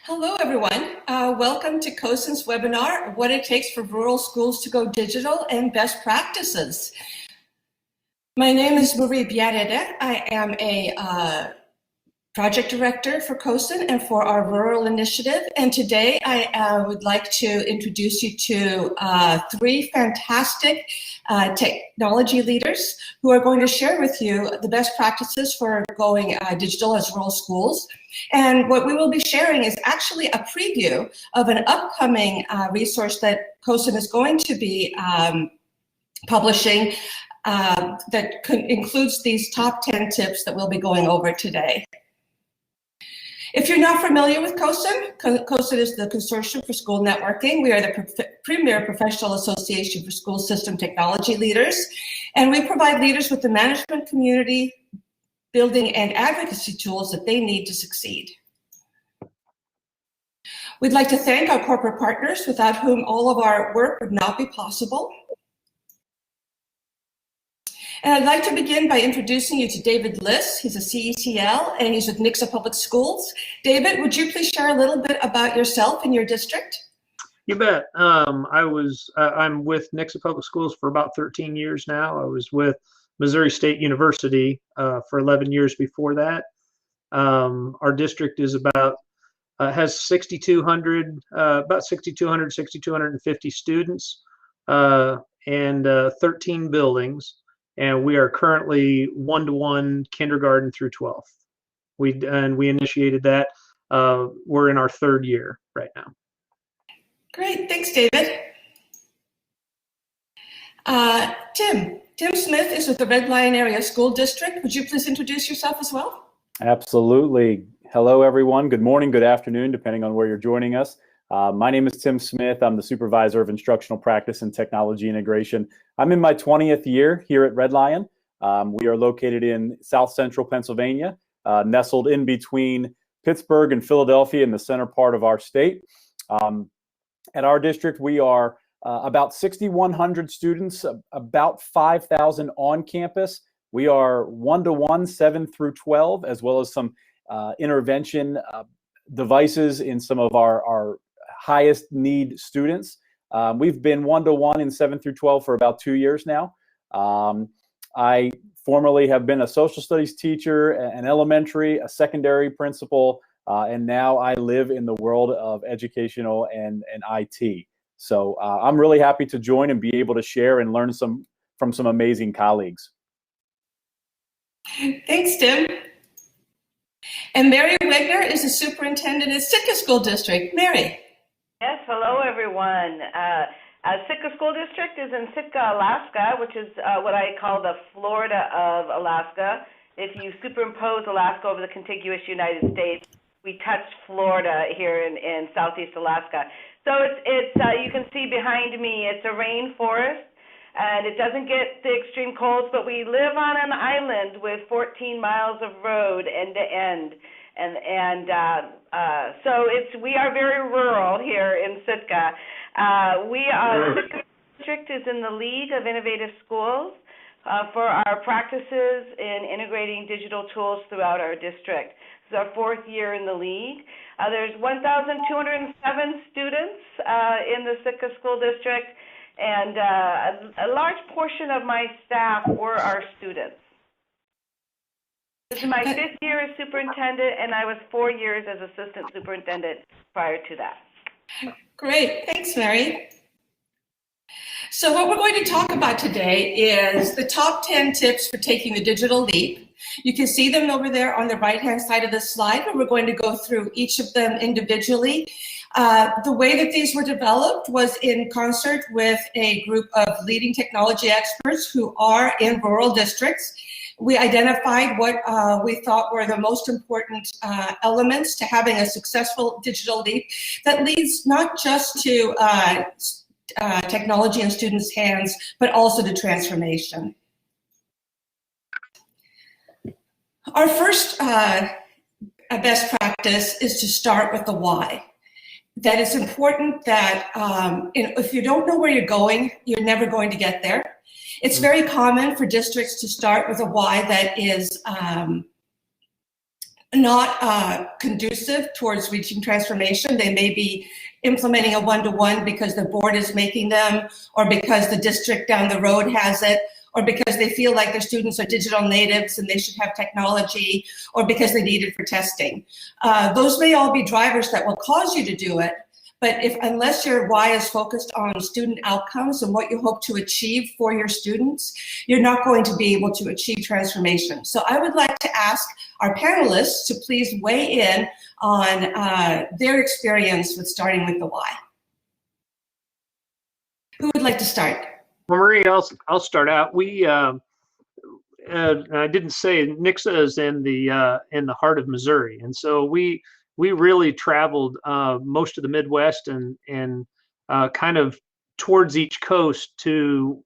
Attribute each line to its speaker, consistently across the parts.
Speaker 1: Hello, everyone. Welcome to COSAR's webinar, What It Takes for Rural Schools to Go Digital and Best Practices. My name is Marie Biarreda. I am a project director for COSAR and for our rural initiative. And today I would like to introduce you to three fantastic technology leaders who are going to share with you the best practices for going digital as rural schools. And what we will be sharing is actually a preview of an upcoming resource that COSAR is going to be publishing that includes these top 10 tips that we'll be going over today. If you're not familiar with COSAR, COSAR is the Consortium for School Networking. We are the premier professional association for school system technology leaders, and we provide leaders with the management community, building, and advocacy tools that they need to succeed. We'd like to thank our corporate partners, without whom all of our work would not be possible. And I'd like to begin by introducing you to David Liss. He's a CECL and he's with Nixa Public Schools. David, would you please share a little bit about yourself and your district?
Speaker 2: You bet. I'm with Nixa Public Schools for about 13 years now. I was with Missouri State University for 11 years before that. Our district is has 6,200, about 6,200, 6,250 students and 13 buildings. And we are currently one-to-one kindergarten through 12th. We initiated that. We're in our third year right now.
Speaker 1: Great, thanks, David. Tim Smith is with the Red Lion Area School District. Would you please introduce yourself as well?
Speaker 3: Absolutely. Hello, everyone. Good morning, good afternoon, depending on where you're joining us. My name is Tim Smith. I'm the supervisor of instructional practice and technology integration. I'm in my 20th year here at Red Lion. We are located in South Central Pennsylvania, nestled in between Pittsburgh and Philadelphia in the center part of our state. At our district, we are about 6,100 students, about 5,000 on campus. We are one-to-one, 7 through 12, as well as some intervention devices in some of our highest need students. We've been one-to-one in 7 through 12 for about 2 years now. I formerly have been a social studies teacher, an elementary, a secondary principal, and now I live in the world of educational and IT. So I'm really happy to join and be able to share and learn from some amazing colleagues.
Speaker 1: Thanks, Tim. And Mary Wegner is the superintendent at Sitka School District. Mary.
Speaker 4: Yes, hello everyone. Sitka School District is in Sitka, Alaska, which is what I call the Florida of Alaska. If you superimpose Alaska over the contiguous United States, we touched Florida here in southeast Alaska. So it's you can see behind me, it's a rainforest, and it doesn't get the extreme colds, but we live on an island with 14 miles of road end to end. So we are very rural here in Sitka. Sitka District is in the League of Innovative Schools for our practices in integrating digital tools throughout our district. This is our fourth year in the league. There's 1,207 students in the Sitka School District, and a large portion of my staff were our students. This is my fifth year as superintendent, and I was 4 years as assistant superintendent prior to that.
Speaker 1: Great, thanks, Mary. So what we're going to talk about today is the top 10 tips for taking the digital leap. You can see them over there on the right-hand side of the slide, but we're going to go through each of them individually. The way that these were developed was in concert with a group of leading technology experts who are in rural districts. We identified what we thought were the most important elements to having a successful digital leap that leads not just to technology in students' hands, but also to transformation. Our first best practice is to start with the why. That it's important that if you don't know where you're going, you're never going to get there. It's very common for districts to start with a why that is not conducive towards reaching transformation. They may be implementing a one-to-one because the board is making them, or because the district down the road has it, or because they feel like their students are digital natives and they should have technology, or because they need it for testing. Those may all be drivers that will cause you to do it, but unless your why is focused on student outcomes and what you hope to achieve for your students, you're not going to be able to achieve transformation. So I would like to ask our panelists to please weigh in on their experience with starting with the why. Who would like to start?
Speaker 2: Well, Marie, I'll start out. I didn't say Nixa is in the heart of Missouri, and so we really traveled most of the Midwest and kind of towards each coast to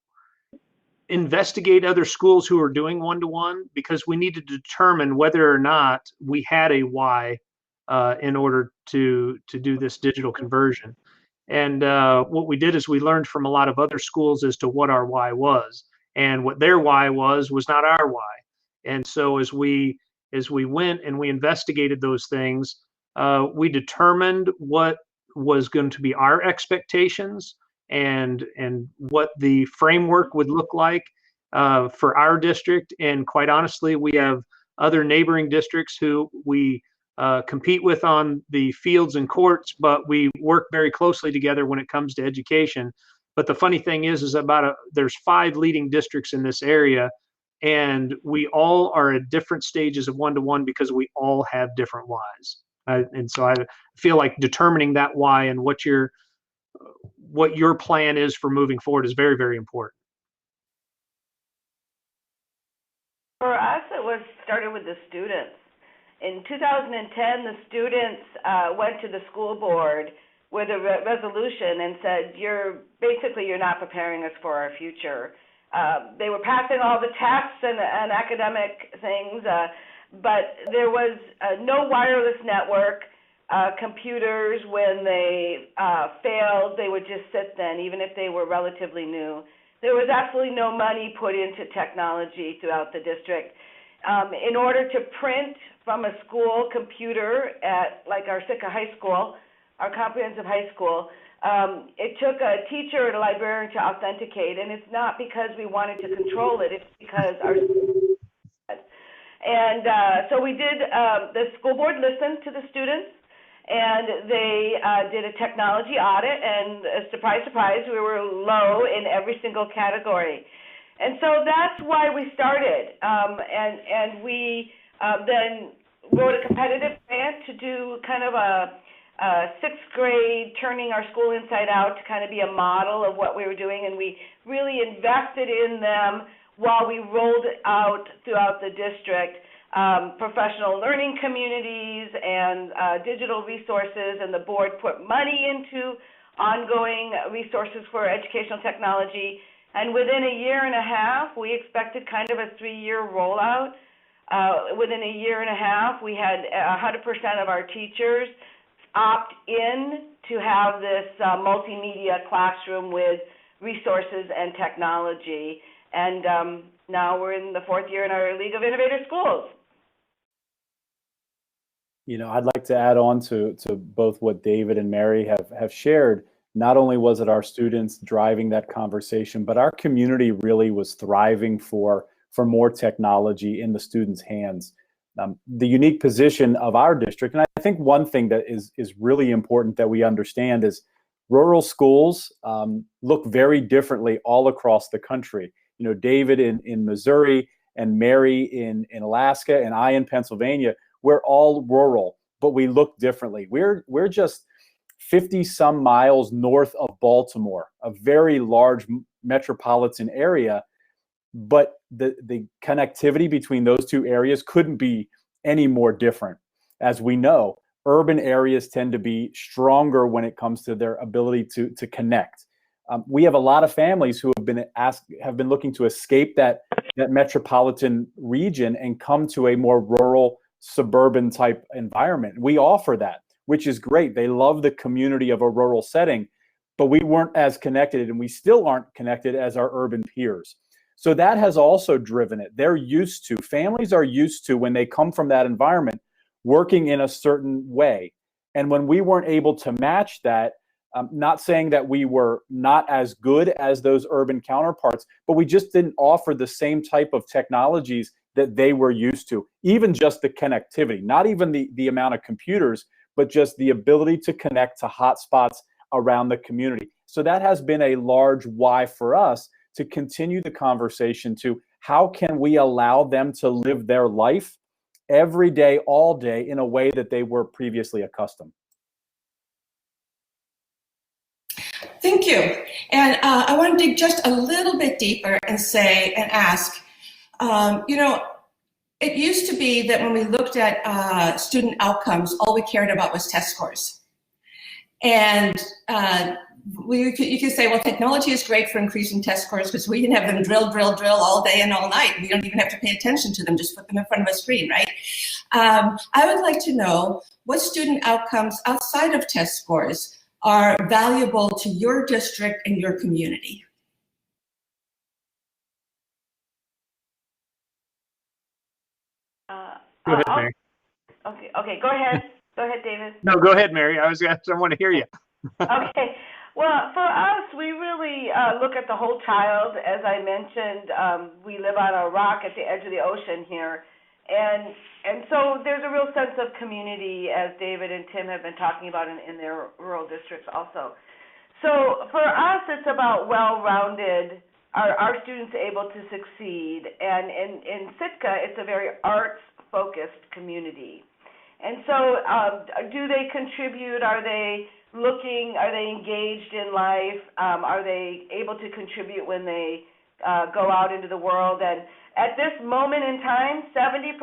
Speaker 2: investigate other schools who are doing one-to-one, because we needed to determine whether or not we had a why in order to do this digital conversion. And what we did is we learned from a lot of other schools as to what our why was, and what their why was not our why. And so as we went and we investigated those things, we determined what was going to be our expectations and what the framework would look like for our district. And quite honestly, we have other neighboring districts who we compete with on the fields and courts, but we work very closely together when it comes to education. But the funny thing is there's 5 leading districts in this area, and we all are at different stages of one-to-one because we all have different whys. And so I feel like determining that why and what your plan is for moving forward is very, very important.
Speaker 4: For us, it was started with the students. In 2010, the students went to the school board with a resolution and said, you're not preparing us for our future. They were passing all the tests and academic things, but there was no wireless network. Computers, when they failed, they would just sit then, even if they were relatively new. There was absolutely no money put into technology throughout the district. In order to print from a school computer at like our Sitka High School, our comprehensive high school, it took a teacher and a librarian to authenticate, and it's not because we wanted to control it, it's because our and so we did, the school board listened to the students, and they did a technology audit, and surprise, surprise, we were low in every single category. And so that's why we started, and we then wrote a competitive grant to do kind of a 6th grade, turning our school inside out to kind of be a model of what we were doing, and we really invested in them while we rolled it out throughout the district, professional learning communities and digital resources, and the board put money into ongoing resources for educational technology. And within a year and a half, we expected kind of a 3-year rollout. Within a year and a half, we had 100% of our teachers opt in to have this multimedia classroom with resources and technology. And now we're in the 4th year in our League of Innovator Schools.
Speaker 3: You know, I'd like to add on to both what David and Mary have shared. Not only was it our students driving that conversation, but our community really was thriving for more technology in the students' hands. The unique position of our district, and I think one thing that is really important that we understand is rural schools look very differently all across the country. You know, David in Missouri and Mary in Alaska and I in Pennsylvania, we're all rural, but we look differently. We're just 50 some miles north of Baltimore, a very large metropolitan area, but the connectivity between those two areas couldn't be any more different. As we know, urban areas tend to be stronger when it comes to their ability to connect. We have a lot of families who have been looking to escape that metropolitan region and come to a more rural, suburban type environment. We offer that, which is great. They love the community of a rural setting, but we weren't as connected, and we still aren't connected as our urban peers. So that has also driven it. Families are used to, when they come from that environment, working in a certain way. And when we weren't able to match that, not saying that we were not as good as those urban counterparts, but we just didn't offer the same type of technologies that they were used to, even just the connectivity, not even the amount of computers, but just the ability to connect to hotspots around the community. So that has been a large why for us to continue the conversation to how can we allow them to live their life every day, all day, in a way that they were previously accustomed.
Speaker 1: Thank you. And I want to dig just a little bit deeper and ask, it used to be that when we looked at student outcomes, all we cared about was test scores. And you could say, well, technology is great for increasing test scores because we can have them drill all day and all night. We don't even have to pay attention to them, just put them in front of a screen, right? I would like to know what student outcomes outside of test scores are valuable to your district and your community.
Speaker 2: Go ahead, Mary.
Speaker 4: Okay, go ahead. Go ahead, David.
Speaker 2: No, go ahead, Mary. I want to hear you.
Speaker 4: Okay. Well, for us, we really look at the whole child. As I mentioned, we live on a rock at the edge of the ocean here. And so there's a real sense of community, as David and Tim have been talking about in their rural districts also. So for us, it's about well-rounded, our students able to succeed. And in Sitka, it's a very arts-focused community. And so do they contribute? Are they looking? Are they engaged in life? Are they able to contribute when they go out into the world? And at this moment in time, 70%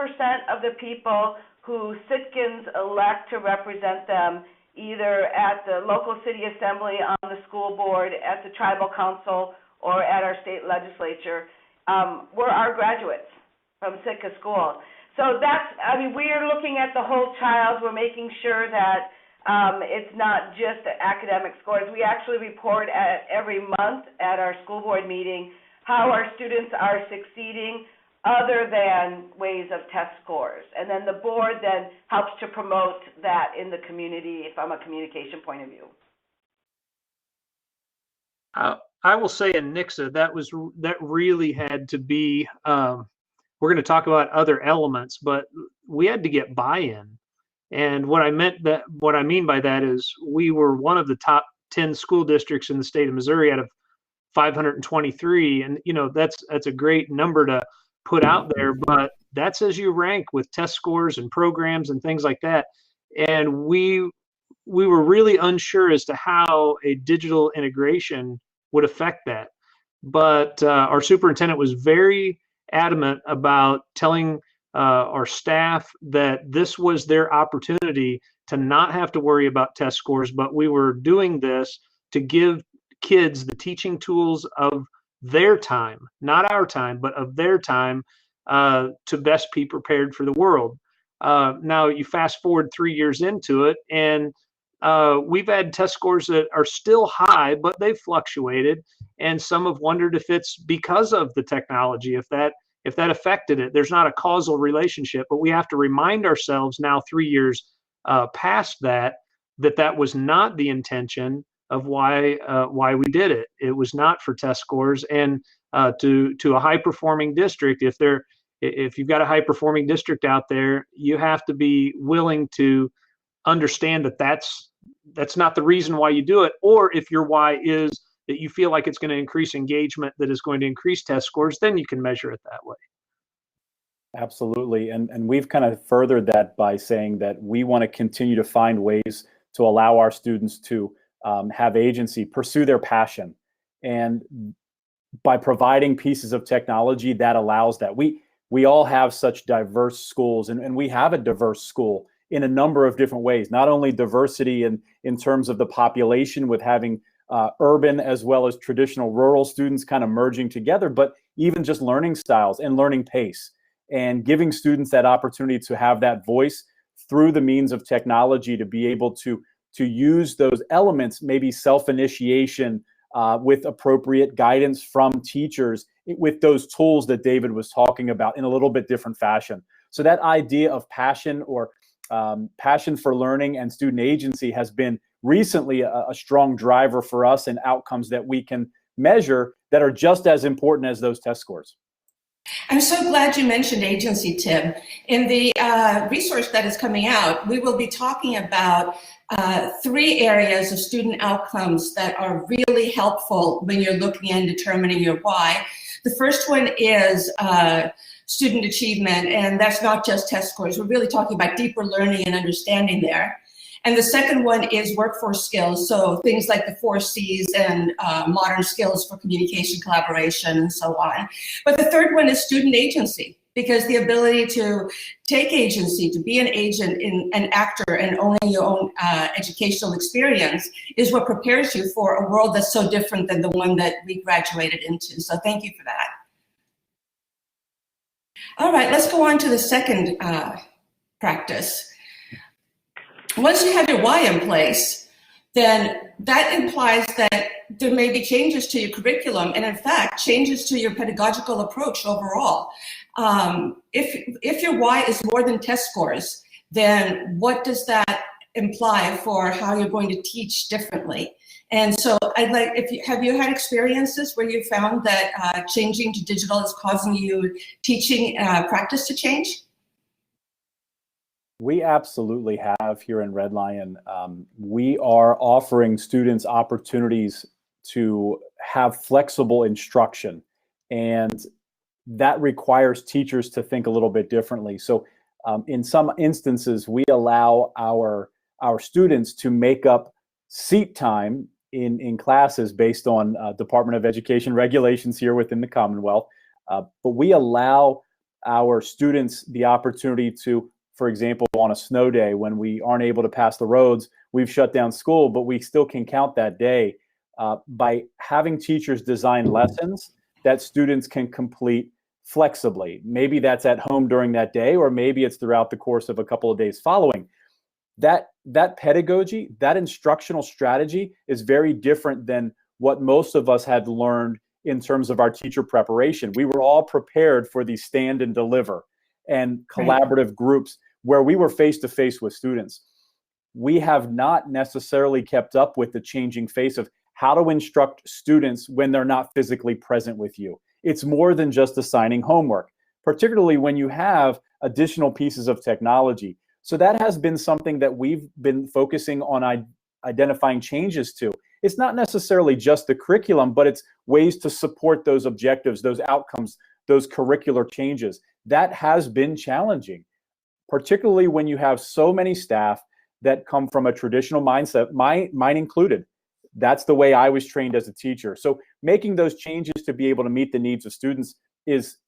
Speaker 4: of the people who Sitkans elect to represent them, either at the local city assembly, on the school board, at the tribal council, or at our state legislature, were our graduates from Sitka school. So we are looking at the whole child. We're making sure that it's not just academic scores. We actually report every month at our school board meeting how our students are succeeding other than ways of test scores. And then the board then helps to promote that in the community from a communication point of view.
Speaker 2: I will say in Nixa, that really had to be, we're going to talk about other elements, but we had to get buy-in. And what I mean by that is we were one of the top 10 school districts in the state of Missouri out of 523. And, that's a great number to put out there, but that's as you rank with test scores and programs and things like that. And we were really unsure as to how a digital integration would affect that. But our superintendent was very adamant about telling our staff that this was their opportunity to not have to worry about test scores, but we were doing this to give kids the teaching tools of their time, not our time, but of their time, to best be prepared for the world. Now you fast forward 3 years into it, and we've had test scores that are still high, but they've fluctuated, and some have wondered if it's because of the technology, if that affected it. There's not a causal relationship, but we have to remind ourselves now, 3 years past that was not the intention of why we did it. It was not for test scores. And to a high performing district, if you've got a high performing district out there, you have to be willing to understand that that's not the reason why you do it. Or if your why is that you feel like it's going to increase engagement, that is going to increase test scores, then you can measure it that way.
Speaker 3: Absolutely. And we've kind of furthered that by saying that we want to continue to find ways to allow our students to have agency, pursue their passion. And by providing pieces of technology that allows that, we all have such diverse schools, and we have a diverse school in a number of different ways, not only diversity in terms of the population with having urban as well as traditional rural students kind of merging together, but even just learning styles and learning pace, and giving students that opportunity to have that voice through the means of technology to be able to use those elements, maybe self-initiation with appropriate guidance from teachers with those tools that David was talking about in a little bit different fashion. So that idea of passion or passion for learning and student agency has been recently a strong driver for us and outcomes that we can measure that are just as important as those test scores.
Speaker 1: I'm so glad you mentioned agency, Tim. In the resource that is coming out, we will be talking about 3 areas of student outcomes that are really helpful when you're looking and determining your why. The first one is student achievement, and that's not just test scores. We're really talking about deeper learning and understanding there. And the second one is workforce skills, so things like the 4 C's and modern skills for communication, collaboration, and so on. But the third one is student agency, because the ability to take agency, to be an agent, an actor, and owning your own educational experience is what prepares you for a world that's so different than the one that we graduated into. So thank you for that. All right, let's go on to the second practice. Once you have your why in place, then that implies that there may be changes to your curriculum and, in fact, changes to your pedagogical approach overall. If your why is more than test scores, then what does that imply for how you're going to teach differently? And so I'd like, have you had experiences where you found that changing to digital is causing you teaching practice to change?
Speaker 3: We absolutely have here in Red Lion. We are offering students opportunities to have flexible instruction, and that requires teachers to think a little bit differently. So in some instances, we allow our students to make up seat time in classes based on Department of Education regulations here within the Commonwealth. But we allow our students the opportunity to, for example, on a snow day when we aren't able to pass the roads, we've shut down school, but we still can count that day by having teachers design lessons that students can complete flexibly. Maybe that's at home during that day, or maybe it's throughout the course of a couple of days following. That pedagogy, that instructional strategy is very different than what most of us had learned in terms of our teacher preparation. We were all prepared for these stand and deliver and collaborative groups where we were face to face with students. We have not necessarily kept up with the changing face of how to instruct students when they're not physically present with you. It's more than just assigning homework, particularly when you have additional pieces of technology. So that has been something that we've been focusing on identifying changes to. It's not necessarily just the curriculum, but it's ways to support those objectives, those outcomes, those curricular changes. That has been challenging, particularly when you have so many staff that come from a traditional mindset, mine included. That's the way I was trained as a teacher. So making those changes to be able to meet the needs of students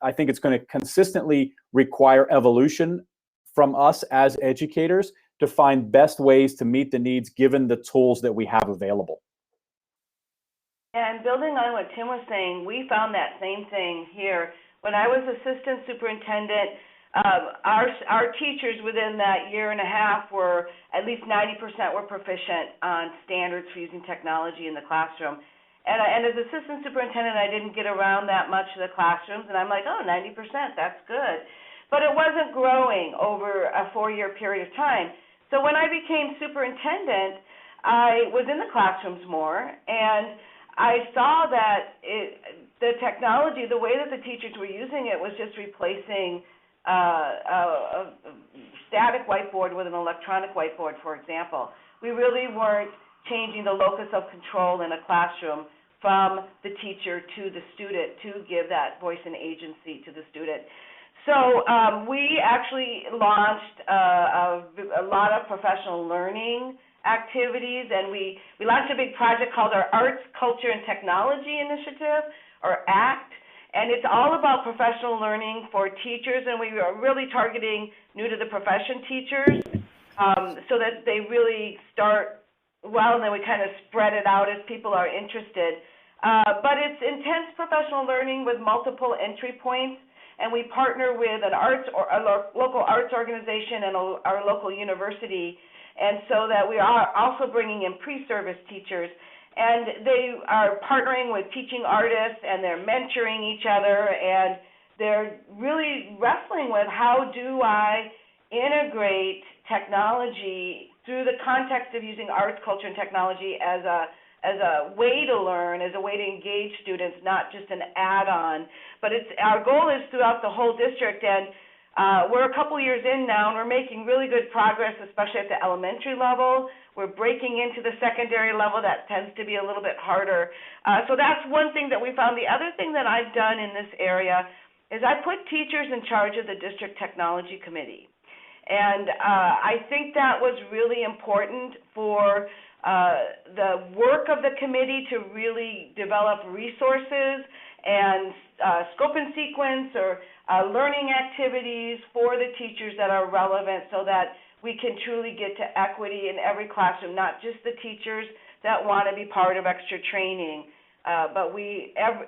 Speaker 3: I think it's going to consistently require evolution from us as educators to find best ways to meet the needs given the tools that we have available.
Speaker 4: And building on what Tim was saying, we found that same thing here. When I was assistant superintendent, our teachers within that year and a half were at least 90% were proficient on standards for using technology in the classroom. And as assistant superintendent, I didn't get around that much to the classrooms, and I'm like, oh, 90%, that's good. But it wasn't growing over a 4-year period of time. So when I became superintendent, I was in the classrooms more, and I saw that the technology, the way that the teachers were using it was just replacing a static whiteboard with an electronic whiteboard, for example. We really weren't changing the locus of control in a classroom from the teacher to the student to give that voice and agency to the student. So we actually launched a lot of professional learning activities, and we launched a big project called our Arts, Culture, and Technology Initiative, or ACT, and it's all about professional learning for teachers, and we are really targeting new-to-the-profession teachers so that they really start well, and then we kind of spread it out as people are interested. But it's intense professional learning with multiple entry points, and we partner with a local arts organization and our local university, and so that we are also bringing in pre-service teachers, and they are partnering with teaching artists, and they're mentoring each other, and they're really wrestling with how do I integrate technology through the context of using arts, culture, and technology as a way to learn, as a way to engage students, not just an add-on. But our goal is throughout the whole district, and we're a couple years in now, and we're making really good progress, especially at the elementary level. We're breaking into the secondary level. That tends to be a little bit harder. So that's one thing that we found. The other thing that I've done in this area is I put teachers in charge of the district technology committee. And I think that was really important for the work of the committee to really develop resources and scope and sequence or learning activities for the teachers that are relevant so that we can truly get to equity in every classroom, not just the teachers that want to be part of extra training, but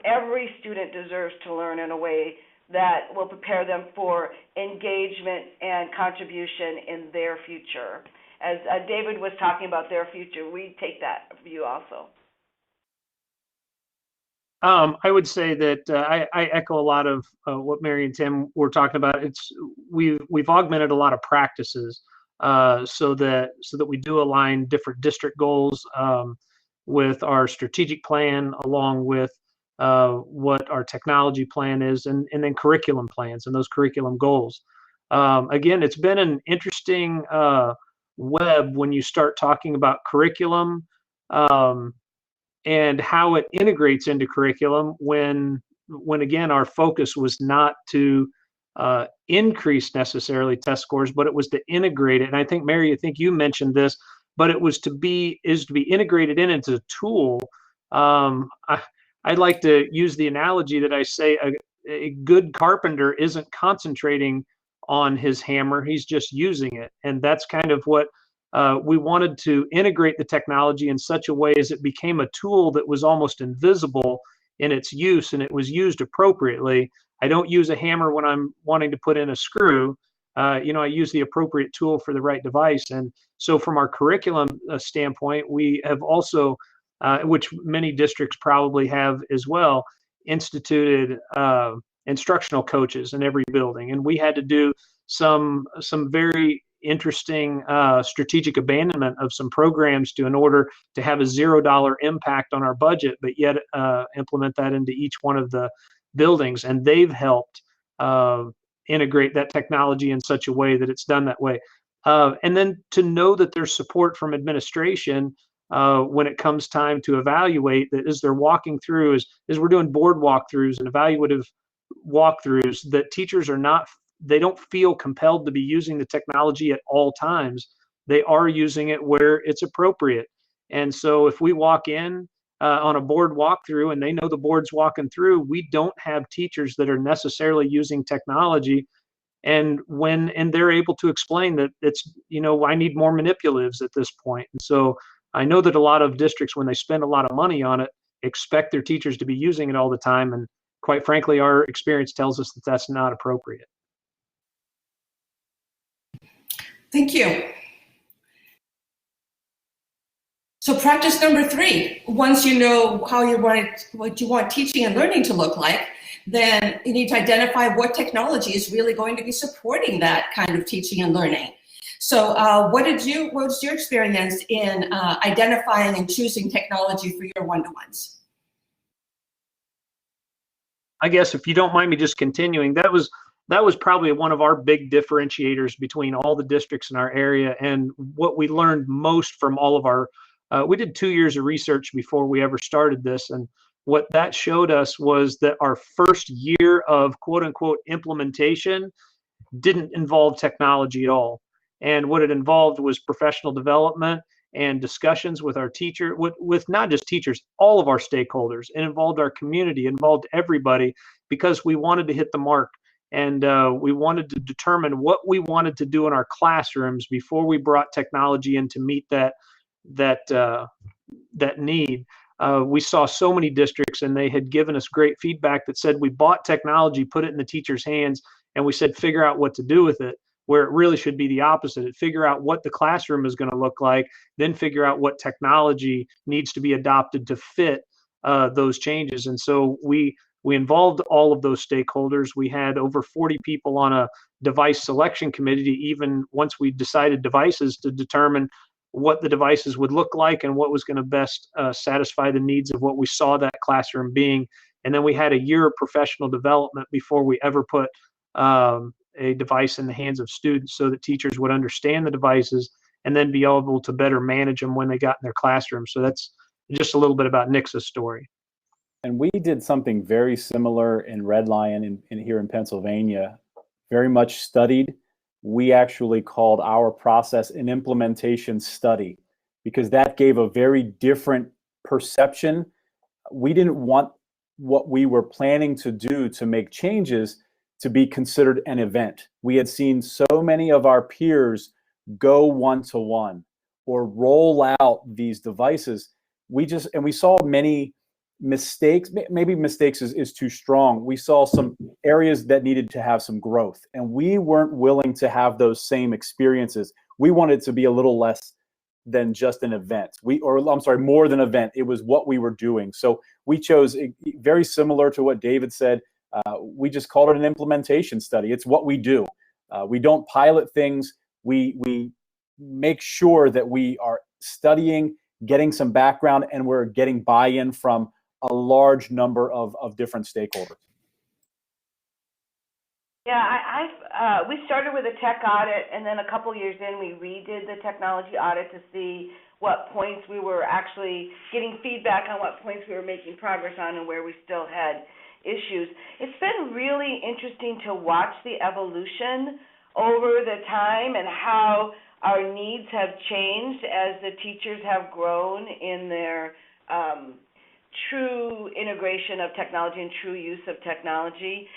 Speaker 4: every student deserves to learn in a way that will prepare them for engagement and contribution in their future. As David was talking about their future, we take that view also.
Speaker 2: I would say that I echo a lot of what Mary and Tim were talking about. We've augmented a lot of practices so that we do align different district goals with our strategic plan, along with what our technology plan is, and then curriculum plans and those curriculum goals. Again, it's been an interesting web when you start talking about curriculum and how it integrates into curriculum when again, our focus was not to increase necessarily test scores, but it was to integrate it. And I think, Mary, I think you mentioned this, but it was to be integrated into a tool. I'd like to use the analogy that I say a good carpenter isn't concentrating on his hammer, he's just using it. And that's kind of what we wanted to integrate the technology in such a way as it became a tool that was almost invisible in its use, and it was used appropriately. I don't use a hammer when I'm wanting to put in a screw. I use the appropriate tool for the right device. And so from our curriculum standpoint, we have also which many districts probably have as well, instituted instructional coaches in every building. And we had to do some very interesting strategic abandonment of some programs in order to have a $0 impact on our budget, but yet implement that into each one of the buildings. And they've helped integrate that technology in such a way that it's done that way. And then to know that there's support from administration when it comes time to evaluate, that as they're walking through, as we're doing board walkthroughs and evaluative walkthroughs, that teachers they don't feel compelled to be using the technology at all times. They are using it where it's appropriate. And so if we walk in on a board walkthrough and they know the board's walking through, we don't have teachers that are necessarily using technology. And they're able to explain that it's, I need more manipulatives at this point. And so I know that a lot of districts, when they spend a lot of money on it, expect their teachers to be using it all the time. And quite frankly, our experience tells us that that's not appropriate.
Speaker 1: Thank you. So practice number 3, once you know what you want teaching and learning to look like, then you need to identify what technology is really going to be supporting that kind of teaching and learning. So what was your experience in identifying and choosing technology for your one-to-ones?
Speaker 2: I guess if you don't mind me just continuing, that was probably one of our big differentiators between all the districts in our area, and what we learned most from all of our, we did 2 years of research before we ever started this, and what that showed us was that our first year of quote unquote implementation didn't involve technology at all. And what it involved was professional development and discussions with our teacher, with not just teachers, all of our stakeholders. It involved our community, it involved everybody, because we wanted to hit the mark. And we wanted to determine what we wanted to do in our classrooms before we brought technology in to meet that need. We saw so many districts, and they had given us great feedback that said, we bought technology, put it in the teacher's hands, and we said, figure out what to do with it, where it really should be the opposite. Figure out what the classroom is going to look like, then figure out what technology needs to be adopted to fit those changes. And so we involved all of those stakeholders. We had over 40 people on a device selection committee to, even once we decided devices, to determine what the devices would look like and what was going to best satisfy the needs of what we saw that classroom being. And then we had a year of professional development before we ever put a device in the hands of students, so that teachers would understand the devices and then be able to better manage them when they got in their classroom. So that's just a little bit about Nix's story.
Speaker 3: And we did something very similar in Red Lion in here in Pennsylvania, very much studied. We actually called our process an implementation study, because that gave a very different perception. We didn't want what we were planning to do to make changes to be considered an event. We had seen so many of our peers go one-to-one or roll out these devices. We saw many mistakes. Maybe mistakes is too strong. We saw some areas that needed to have some growth, and we weren't willing to have those same experiences. We wanted it to be a little less than just an event. More than an event. It was what we were doing. So we chose, very similar to what David said, we just called it an implementation study. It's what we do. We don't pilot things. We make sure that we are studying, getting some background, and we're getting buy-in from a large number of different stakeholders.
Speaker 4: Yeah, we started with a tech audit, and then a couple years in, we redid the technology audit to see what points we were actually getting feedback on, what points we were making progress on, and where we still had issues. It's been really interesting to watch the evolution over the time and how our needs have changed as the teachers have grown in their true integration of technology and true use of technology.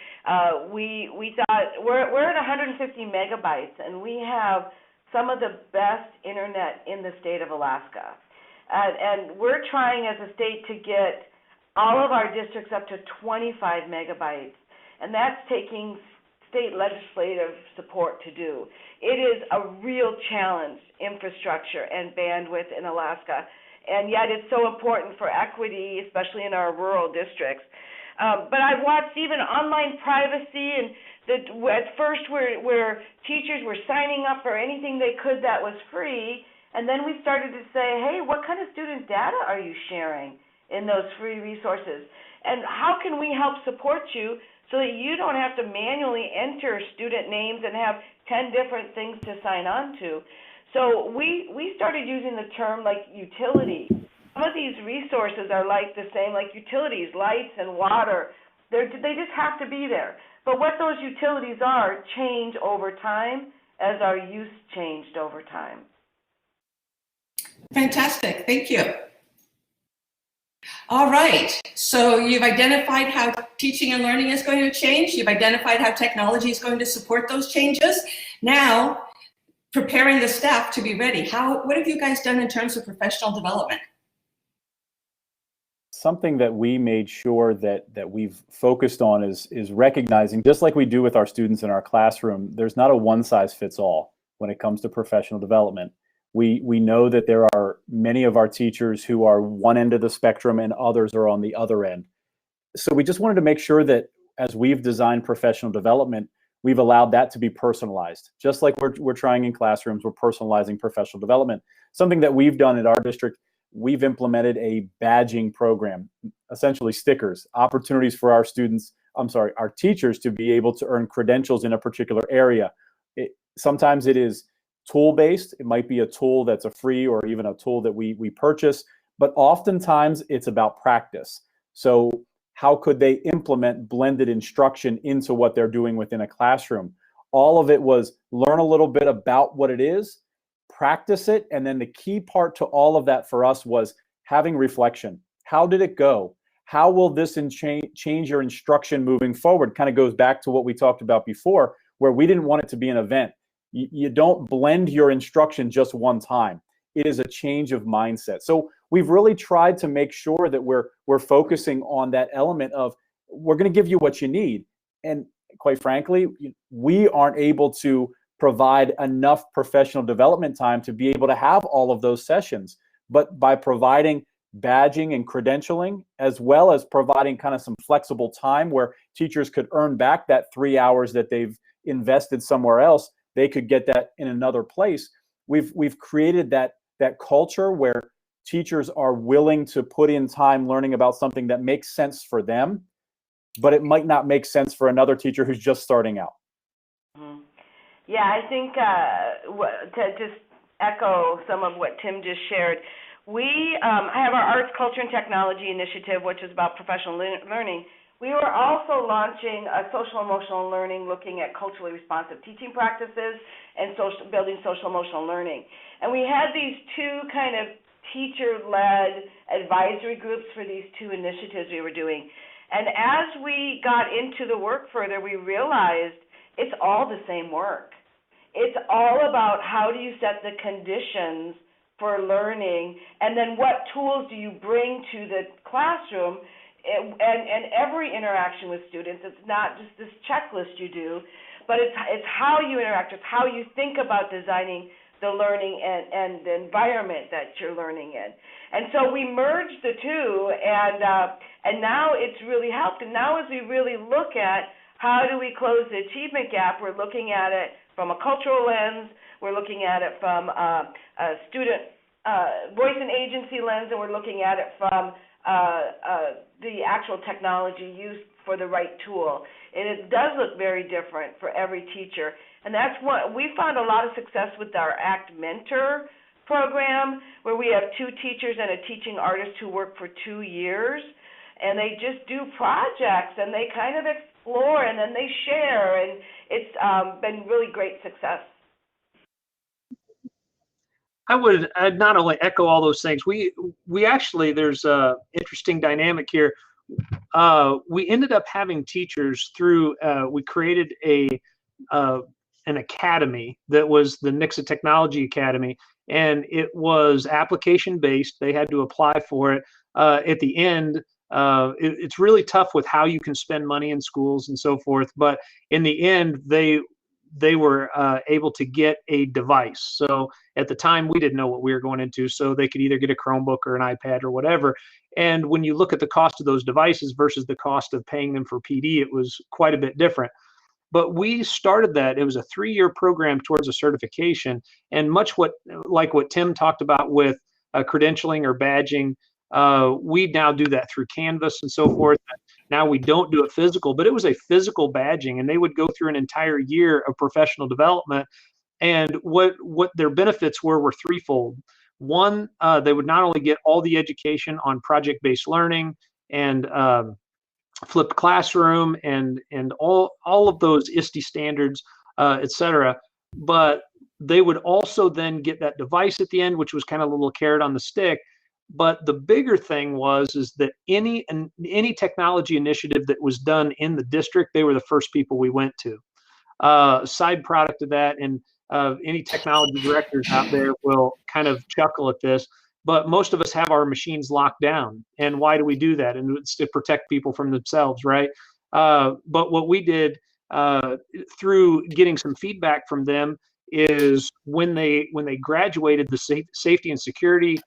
Speaker 4: We thought we're at 150 megabytes, and we have some of the best internet in the state of Alaska. And we're trying as a state to get all of our districts up to 25 megabytes, and that's taking state legislative support to do. It is a real challenge, infrastructure and bandwidth in Alaska, and yet it's so important for equity, especially in our rural districts. But I've watched even online privacy, and at first where teachers were signing up for anything they could that was free, and then we started to say, hey, what kind of student data are you sharing in those free resources? And how can we help support you so that you don't have to manually enter student names and have 10 different things to sign on to? So we started using the term like utility. Some of these resources are like the same, like utilities, lights and water. They just have to be there. But what those utilities are change over time as our use changed over time.
Speaker 1: Fantastic, thank you. All right, so you've identified how teaching and learning is going to change. You've identified how technology is going to support those changes. Now, preparing the staff to be ready. What have you guys done in terms of professional development?
Speaker 3: Something that we made sure that we've focused on is recognizing, just like we do with our students in our classroom, there's not a one-size-fits-all when it comes to professional development. We know that there are many of our teachers who are one end of the spectrum and others are on the other end. So we just wanted to make sure that as we've designed professional development, we've allowed that to be personalized. Just like we're trying in classrooms, we're personalizing professional development. Something that we've done at our district, we've implemented a badging program, essentially stickers, opportunities for our teachers to be able to earn credentials in a particular area. Sometimes it is tool-based. It might be a tool that's a free or even a tool that we purchase, but oftentimes it's about practice. So how could they implement blended instruction into what they're doing within a classroom? All of it was learn a little bit about what it is, practice it, and then the key part to all of that for us was having reflection. How did it go? How will this change your instruction moving forward? Kind of goes back to what we talked about before, where we didn't want it to be an event. You don't blend your instruction just one time. It is a change of mindset. So we've really tried to make sure that we're focusing on that element of we're going to give you what you need. And quite frankly, we aren't able to provide enough professional development time to be able to have all of those sessions. But by providing badging and credentialing, as well as providing kind of some flexible time where teachers could earn back that 3 hours that they've invested somewhere else, they could get that in another place. We've created that culture where teachers are willing to put in time learning about something that makes sense for them, but it might not make sense for another teacher who's just starting out.
Speaker 4: Mm-hmm. Yeah, I think to just echo some of what Tim just shared, we have our Arts, Culture, and Technology initiative, which is about professional learning. We were also launching a social emotional learning, looking at culturally responsive teaching practices and building social emotional learning. And we had these two kind of teacher-led advisory groups for these two initiatives we were doing. And as we got into the work further, we realized it's all the same work. It's all about how do you set the conditions for learning, and then what tools do you bring to the classroom. And every interaction with students, it's not just this checklist you do, but it's how you interact, it's how you think about designing the learning and the environment that you're learning in. And so we merged the two, and now it's really helped. And now as we really look at how do we close the achievement gap, we're looking at it from a cultural lens, we're looking at it from a student voice and agency lens, and we're looking at it from the actual technology used for the right tool. And it does look very different for every teacher. And that's what we found a lot of success with our ACT Mentor program, where we have two teachers and a teaching artist who work for 2 years, and they just do projects and they kind of explore and then they share, and it's been really great success.
Speaker 2: I'd not only echo all those things. We actually, there's a interesting dynamic here. We ended up having teachers through. We created an academy that was the Nixa Technology Academy, and it was application based. They had to apply for it. At the end, it's really tough with how you can spend money in schools and so forth. But in the end, they were able to get a device. So at the time, we didn't know what we were going into, so they could either get a Chromebook or an iPad or whatever. And when you look at the cost of those devices versus the cost of paying them for PD, it was quite a bit different. But we started that. It was a 3-year program towards a certification, and much like what Tim talked about with credentialing or badging, we now do that through Canvas and so forth. Now we don't do it physical, but it was a physical badging, and they would go through an entire year of professional development. And what their benefits were threefold. One, they would not only get all the education on project-based learning and flipped classroom and all of those ISTE standards, et cetera, but they would also then get that device at the end, which was kind of a little carrot on the stick. But the bigger thing is that any technology initiative that was done in the district, they were the first people we went to. Side product of that, and any technology directors out there will kind of chuckle at this, but most of us have our machines locked down. And why do we do that? And it's to protect people from themselves, right? But what we did through getting some feedback from them is when they graduated the safety and security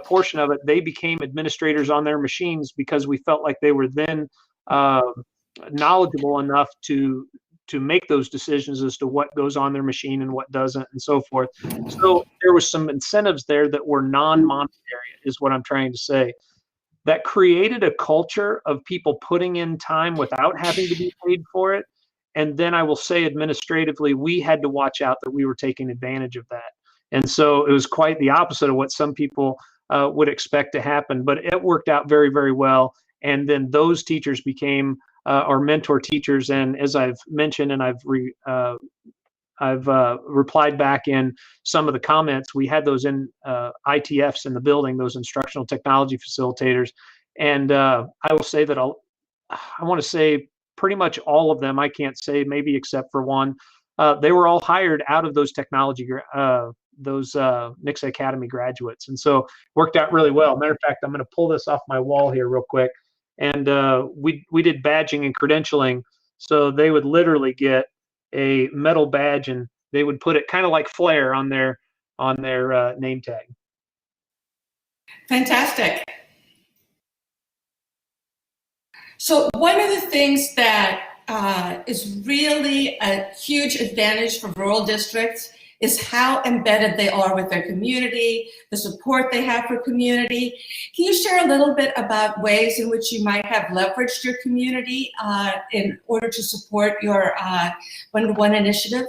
Speaker 2: portion of it, they became administrators on their machines because we felt like they were then knowledgeable enough to make those decisions as to what goes on their machine and what doesn't and so forth. So there was some incentives there that were non-monetary, is what I'm trying to say. That created a culture of people putting in time without having to be paid for it. And then I will say administratively, we had to watch out that we were taking advantage of that. And so it was quite the opposite of what some people would expect to happen, but it worked out very, very well. And then those teachers became our mentor teachers. And as I've mentioned, and I've replied back in some of the comments, we had those in ITFs in the building, those instructional technology facilitators. And I will say that I want to say pretty much all of them, I can't say maybe except for one, they were all hired out of those technology, those Nixa Academy graduates. And so worked out really well. Matter of fact, I'm going to pull this off my wall here real quick. And we did badging and credentialing. So they would literally get a metal badge and they would put it kind of like Flair on their name tag.
Speaker 1: Fantastic. So one of the things that is really a huge advantage for rural districts is how embedded they are with their community, the support they have for community. Can you share a little bit about ways in which you might have leveraged your community in order to support your one-to-one initiative?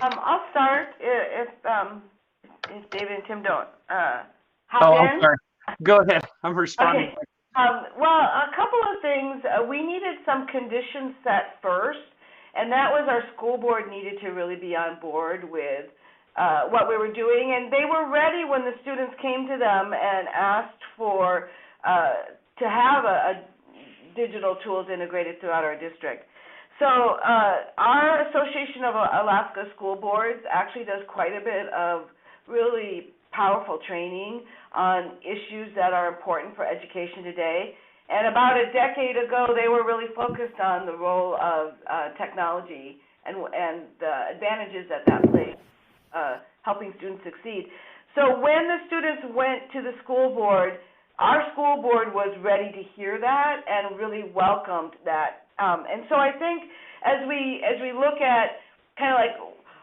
Speaker 4: I'll start if David and Tim don't hop
Speaker 2: Oh,
Speaker 4: in.
Speaker 2: I'm sorry. Go ahead. I'm responding.
Speaker 4: Okay. Well, a couple of things. We needed some conditions set first, and that was our school board needed to really be on board with what we were doing, and they were ready when the students came to them and asked for to have a digital tools integrated throughout our district. So our Association of Alaska School Boards actually does quite a bit of really powerful training on issues that are important for education today. And about a decade ago, they were really focused on the role of technology and the advantages that plays helping students succeed. So when the students went to the school board, our school board was ready to hear that and really welcomed that. And so I think as we look at kind of like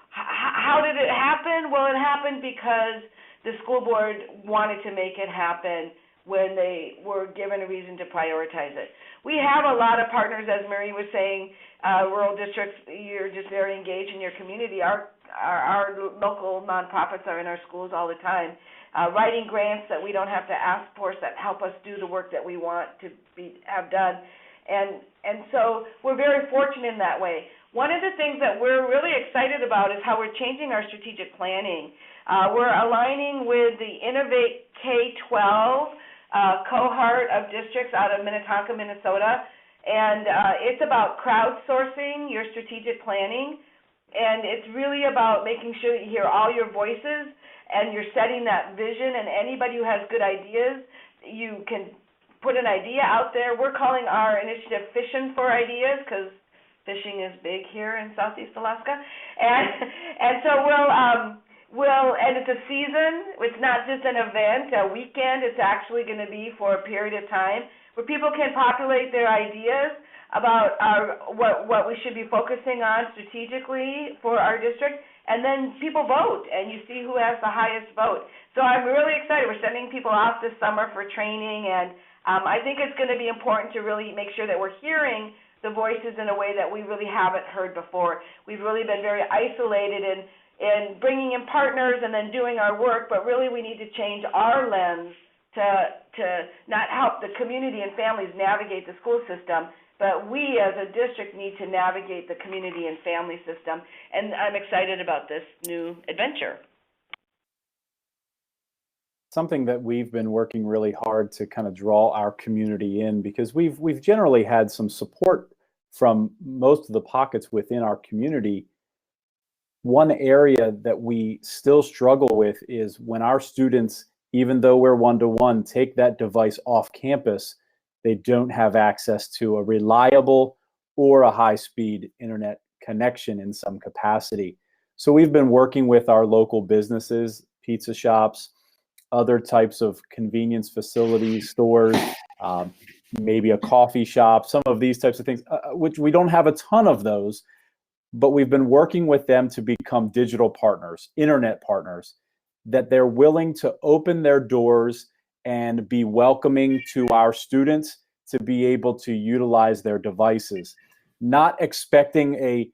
Speaker 4: how did it happen? Well, it happened because the school board wanted to make it happen when they were given a reason to prioritize it. We have a lot of partners, as Marie was saying, rural districts, you're just very engaged in your community. Our local nonprofits are in our schools all the time, writing grants that we don't have to ask for that help us do the work that we want to have done. And so we're very fortunate in that way. One of the things that we're really excited about is how we're changing our strategic planning. We're aligning with the Innovate K-12 cohort of districts out of Minnetonka, Minnesota, and it's about crowdsourcing your strategic planning, and it's really about making sure that you hear all your voices and you're setting that vision, and anybody who has good ideas, you can put an idea out there. We're calling our initiative Fishing for Ideas because fishing is big here in Southeast Alaska, and so and it's a season. It's not just an event, a weekend. It's actually going to be for a period of time where people can populate their ideas about what we should be focusing on strategically for our district, and then people vote, and you see who has the highest vote. So I'm really excited. We're sending people out this summer for training, and I think it's going to be important to really make sure that we're hearing the voices in a way that we really haven't heard before. We've really been very isolated in bringing in partners and then doing our work, but really we need to change our lens to not help the community and families navigate the school system, but we as a district need to navigate the community and family system, and I'm excited about this new adventure.
Speaker 3: Something that we've been working really hard to kind of draw our community in, because we've generally had some support from most of the pockets within our community. One area that we still struggle with is when our students, even though we're one-to-one, take that device off campus, they don't have access to a reliable or a high-speed internet connection in some capacity. So we've been working with our local businesses, pizza shops, other types of convenience facilities, stores, maybe a coffee shop, some of these types of things, which we don't have a ton of those, but we've been working with them to become digital partners, internet partners, that they're willing to open their doors and be welcoming to our students to be able to utilize their devices. Not expecting a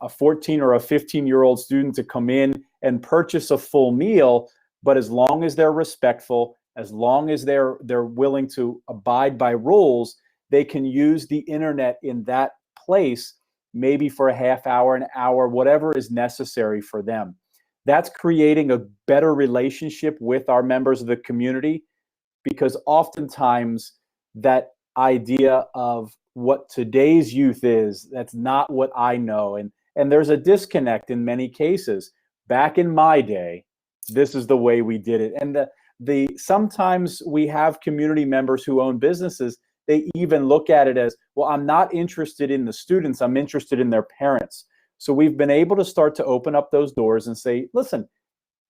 Speaker 3: 14 or a 15-year-old student to come in and purchase a full meal, but as long as they're respectful, as long as they're willing to abide by rules, they can use the internet in that place, maybe for a half hour, an hour, whatever is necessary for them. That's creating a better relationship with our members of the community, because oftentimes that idea of what today's youth is, that's not what I know. And there's a disconnect in many cases. Back in my day, this is the way we did it. And sometimes we have community members who own businesses. They even look at it as, well, I'm not interested in the students, I'm interested in their parents. So we've been able to start to open up those doors and say, listen,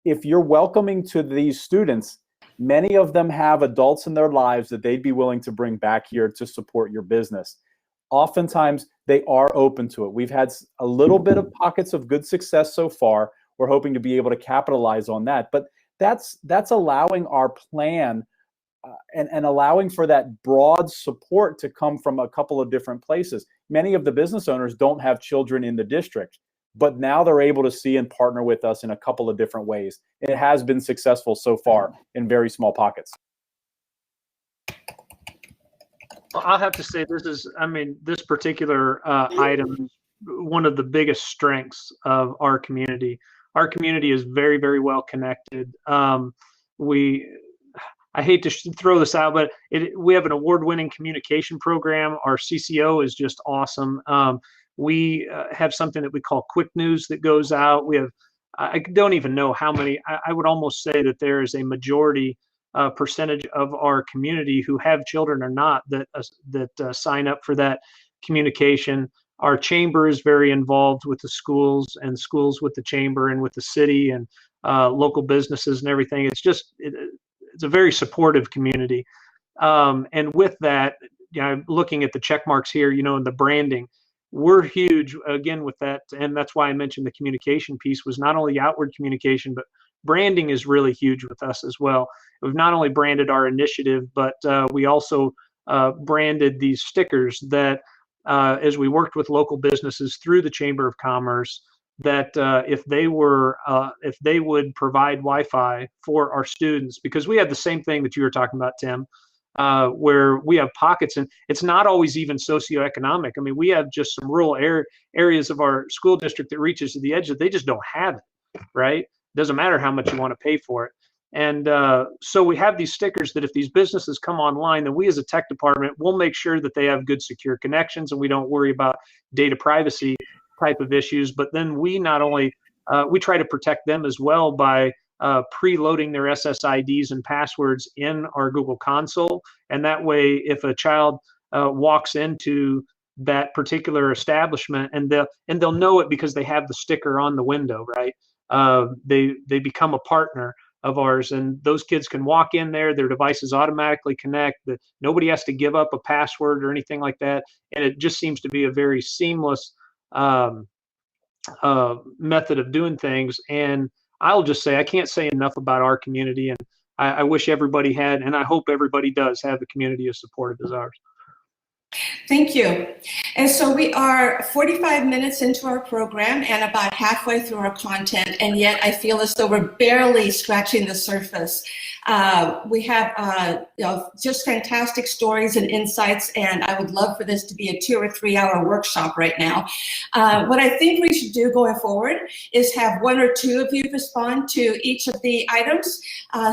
Speaker 3: if you're welcoming to these students, Many of them have adults in their lives that they'd be willing to bring back here to support your business. Oftentimes, they are open to it. We've had a little bit of pockets of good success so far. We're hoping to be able to capitalize on that. But that's allowing our plan and allowing for that broad support to come from a couple of different places. Many of the business owners don't have children in the district, but now they're able to see and partner with us in a couple of different ways. It has been successful so far in very small pockets.
Speaker 2: I'll have to say this particular item is one of the biggest strengths of our community. Our community is very, very well connected. I hate to throw this out, but we have an award-winning communication program. Our CCO is just awesome. We have something that we call Quick News that goes out. We have, I don't even know how many, I would almost say that there is a majority percentage of our community who have children or not that sign up for that communication. Our chamber is very involved with the schools and schools with the chamber and with the city and local businesses and everything. It's a very supportive community. And with that, looking at the check marks here, and the branding, we're huge again with that. And that's why I mentioned the communication piece was not only outward communication, but branding is really huge with us as well. We've not only branded our initiative, but we also branded these stickers that as we worked with local businesses through the Chamber of Commerce, that if they would provide Wi-Fi for our students, because we have the same thing that you were talking about, Tim, where we have pockets, and it's not always even socioeconomic. I mean, we have just some rural areas of our school district that reaches to the edge that they just don't have it, right? Doesn't matter how much you want to pay for it. And so we have these stickers that if these businesses come online, then we as a tech department will make sure that they have good secure connections and we don't worry about data privacy type of issues. But then we not only we try to protect them as well by preloading their SSIDs and passwords in our Google console. And that way, if a child walks into that particular establishment, and they'll know it because they have the sticker on the window, right? They become a partner of ours, and those kids can walk in there, their devices automatically connect, that nobody has to give up a password or anything like that. And it just seems to be a very seamless method of doing things. And I'll just say, I can't say enough about our community, and I wish everybody had, and I hope everybody does have a community as supportive as ours.
Speaker 1: Thank you. And so we are 45 minutes into our program and about halfway through our content, and yet I feel as though we're barely scratching the surface. We have just fantastic stories and insights, and I would love for this to be a 2 or 3 hour workshop right now. What I think we should do going forward is have 1 or 2 of you respond to each of the items,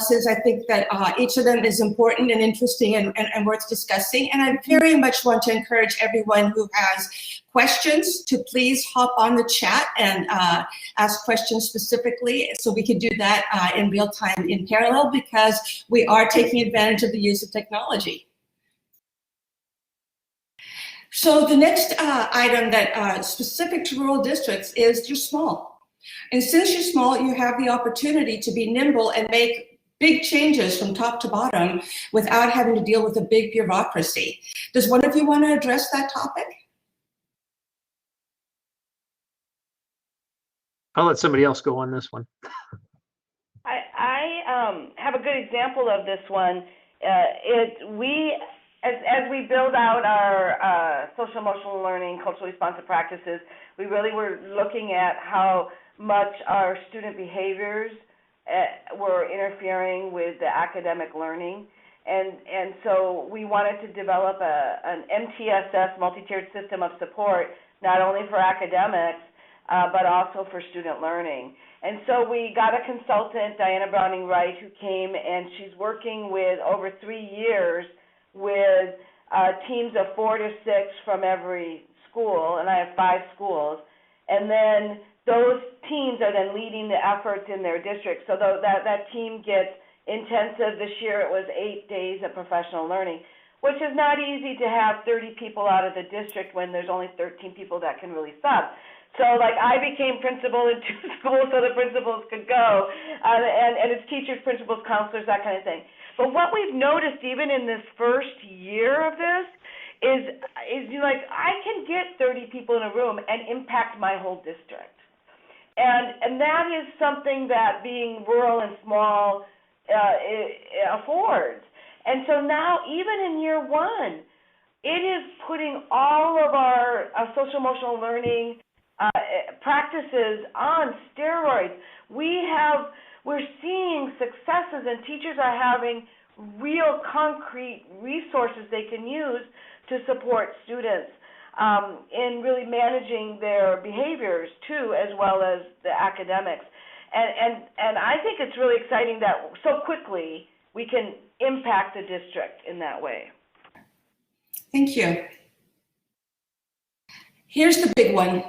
Speaker 1: since I think that each of them is important and interesting and worth discussing. And I very much want to encourage everyone who has questions to please hop on the chat and ask questions specifically, so we can do that in real time in parallel, because we are taking advantage of the use of technology. So the next item that specific to rural districts is you're small. And since you're small, you have the opportunity to be nimble and make big changes from top to bottom without having to deal with a big bureaucracy. Does one of you want to address that topic?
Speaker 2: I'll let somebody else go on this one.
Speaker 4: I have a good example of this one. As we build out our social emotional learning, culturally responsive practices, we really were looking at how much our student behaviors were interfering with the academic learning. And so we wanted to develop an MTSS, multi-tiered system of support, not only for academics, but also for student learning. And so we got a consultant, Diana Browning-Wright, who came, and she's working with over 3 years with teams of 4 to 6 from every school, and I have 5 schools. And then those teams are then leading the efforts in their district. So that team gets intensive. This year it was 8 days of professional learning. which is not easy to have 30 people out of the district when there's only 13 people that can really sub. So, like, I became principal in 2 schools so the principals could go, and it's teachers, principals, counselors, that kind of thing. But what we've noticed even in this first year of this is like, I can get 30 people in a room and impact my whole district. And that is something that being rural and small affords. And so now, even in year 1, it is putting all of our social emotional learning practices on steroids. We're seeing successes, and teachers are having real concrete resources they can use to support students in really managing their behaviors too, as well as the academics. And I think it's really exciting that so quickly we can impact the district in that way.
Speaker 1: Thank you. Here's the big one.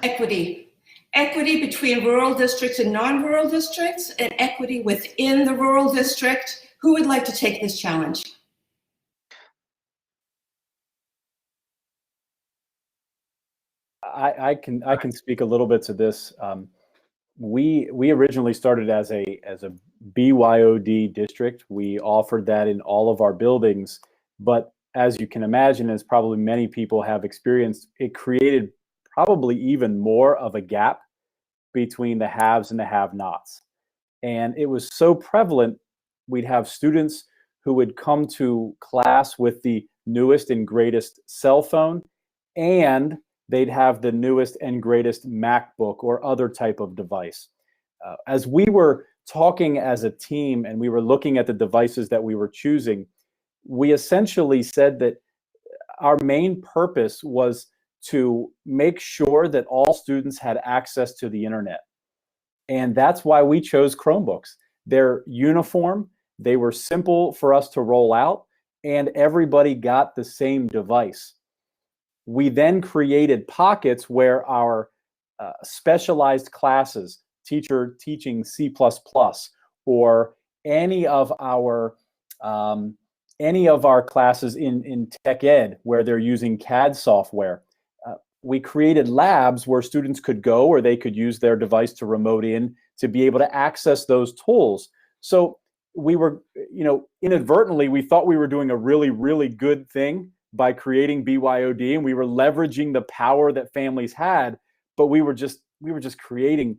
Speaker 1: Equity. Equity between rural districts and non-rural districts, and equity within the rural district. Who would like to take this challenge?
Speaker 3: I can speak a little bit to this. We originally started as a BYOD district. We offered that in all of our buildings, but as you can imagine, as probably many people have experienced, it created probably even more of a gap between the haves and the have-nots. And it was so prevalent, we'd have students who would come to class with the newest and greatest cell phone, and they'd have the newest and greatest MacBook or other type of device. As we were talking as a team and we were looking at the devices that we were choosing, we essentially said that our main purpose was to make sure that all students had access to the internet. And that's why we chose Chromebooks. They're uniform, they were simple for us to roll out, and everybody got the same device. We then created pockets where our specialized classes, teacher teaching C++, or any of our classes in tech ed where they're using CAD software, we created labs where students could go, or they could use their device to remote in to be able to access those tools. So we were, inadvertently, we thought we were doing a really, really good thing by creating BYOD, and we were leveraging the power that families had, but we were just creating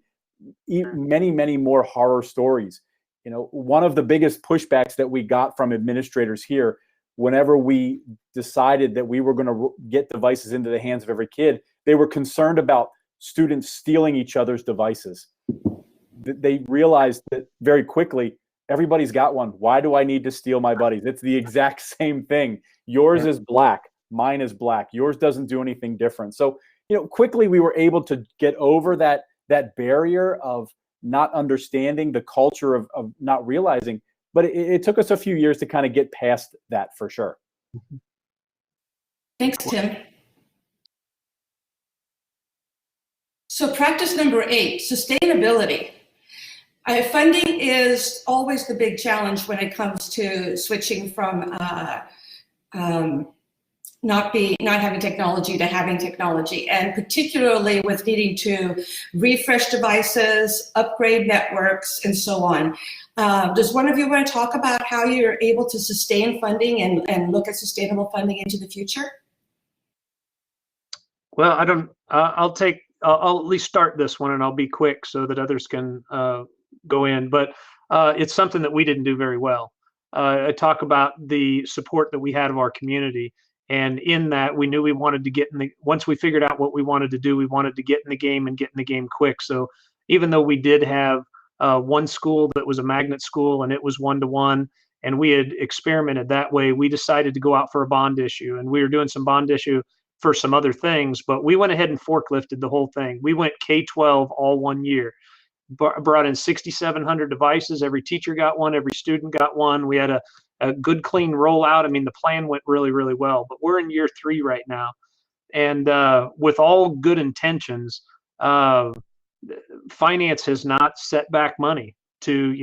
Speaker 3: many, many more horror stories. One of the biggest pushbacks that we got from administrators here, whenever we decided that we were going to get devices into the hands of every kid, they were concerned about students stealing each other's devices. They realized that very quickly, everybody's got one. Why do I need to steal my buddy's? It's the exact same thing. Yours is black, mine is black. Yours doesn't do anything different. So, quickly we were able to get over that barrier of not understanding, the culture of not realizing, but it took us a few years to kind of get past that for sure.
Speaker 1: Thanks, Tim. So practice number 8, sustainability. Funding is always the big challenge when it comes to switching from not having technology to having technology, and particularly with needing to refresh devices, upgrade networks, and so on. Does one of you want to talk about how you're able to sustain funding and look at sustainable funding into the future?
Speaker 2: Well, I don't. I'll at least start this one, and I'll be quick so that others can go in. But it's something that we didn't do very well. I talk about the support that we had of our community. And in that, we knew we wanted to get in the, once we figured out what we wanted to do, we wanted to get in the game and get in the game quick. So even though we did have one school that was a magnet school and it was 1-to-1, and we had experimented that way, we decided to go out for a bond issue. And we were doing some bond issue for some other things, but we went ahead and forklifted the whole thing. We went K-12 all 1 year. Brought in 6,700 devices. Every teacher got one. Every student got one. We had a good, clean rollout. I mean, the plan went really, really well. But we're in year 3 right now. And with all good intentions, finance has not set back money to,